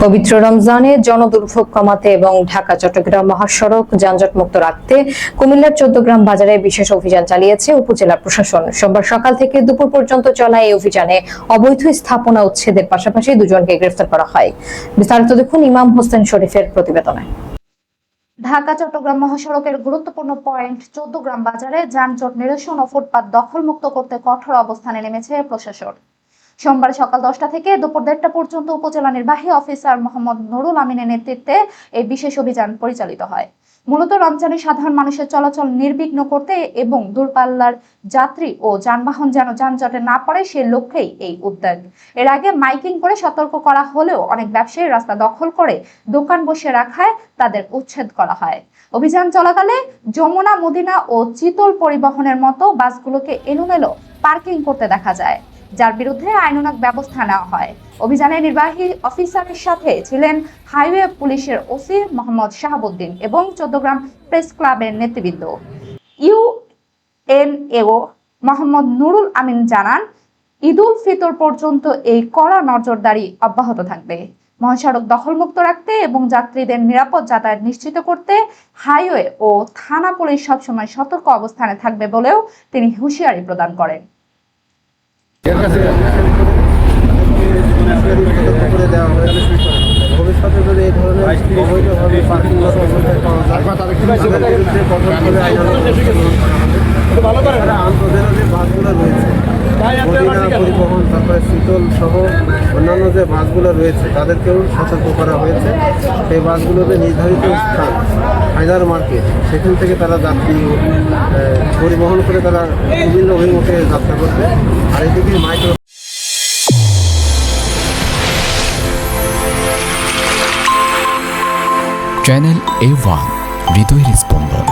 পবিত্র রমজানে জনদুর্ভোগ কমাতে এবং ঢাকা চট্টগ্রাম মহাসড়ক যানজট মুক্ত রাখতে কুমিল্লার 14 গ্রাম বাজারে বিশেষ অভিযান চালিয়েছে উপজেলা প্রশাসন। সোমবার সকাল থেকে দুপুর পর্যন্ত চলা এই অভিযানে অবৈধ স্থাপনা উচ্ছেদের পাশাপাশি দুজনকে গ্রেফতার করা হয়। বিস্তারিত দেখুন ইমাম হোসেন শরীফের প্রতিবেদনে। ঢাকা চট্টগ্রাম মহাসড়কের গুরুত্বপূর্ণ পয়েন্ট 14 গ্রাম বাজারে যানজট নিরসন ও ফুটপাত দখলমুক্ত করতে কঠোর অবস্থানে নেমেছে প্রশাসন। সোমবার সকাল 10টা থেকে দুপুর 1:30টা পর্যন্ত উপজেলা নির্বাহী অফিসার মোহাম্মদ নুরুল আমিনের নেতৃত্বে এই বিশেষ অভিযান পরিচালিত হয়। মূলত রমজানে সাধারণ মানুষের চলাচল নির্বিঘ্ন করতে এবং দূরপাল্লার যাত্রী ও যানবাহন যেন যানজটে না পড়ে সে লক্ষ্যেই এই উদ্যোগ। এর আগে মাইকিং করে সতর্ক করা হলেও অনেক ব্যবসায়ী রাস্তা দখল করে দোকান বসে রাখায় তাদের উচ্ছেদ করা হয়। অভিযান চলাকালে যমুনা, মদিনা ও চিতল পরিবহনের মতো বাসগুলোকে এলোমেলো পার্কিং করতে দেখা যায়, যার বিরুদ্ধে আইনানুগ ব্যবস্থা নেওয়া হয়। অভিযানে নির্বাহী অফিসারের সাথে ছিলেন হাইওয়ে পুলিশের ওসি মোহাম্মদ শাহাবুদ্দিন এবং 14 গ্রাম প্রেস ক্লাবের নেতৃবৃন্দ। ইউএনএও মোহাম্মদ নুরুল আমিন জানান, ঈদুল ফিতর পর্যন্ত এই কড়া নজরদারি অব্যাহত থাকবে। মহাসড়ক দখলমুক্ত রাখতে এবং যাত্রীদের নিরাপদ যাতায়াত নিশ্চিত করতে হাইওয়ে ও থানা পুলিশ সবসময় সতর্ক অবস্থানে থাকবে বলেও তিনি হুঁশিয়ারি প্রদান করেন। ভবিষ্যতে যদি এই ধরনের অবৈধভাবে পার্কিং লট অবস্থায় পাওয়া যায় তাদের বিরুদ্ধে কঠোরভাবে আন্তর্জাতিক যে বাসগুলো রয়েছে, মদিনা পরিবহন, তারপরে শীতল সহ অন্যান্য যে বাসগুলো রয়েছে তাদেরকেও সতর্ক করা হয়েছে। সেই বাসগুলোতে নির্ধারিত স্থান হায়দার মার্কেট, সেখান থেকে তারা যাত্রী পরিবহন করে তারা বিভিন্ন অভিমুখে যাত্রা করবে। আর এদিকে মাইক্রো চ্যানেল A1 হৃদয়ের স্পন্দন।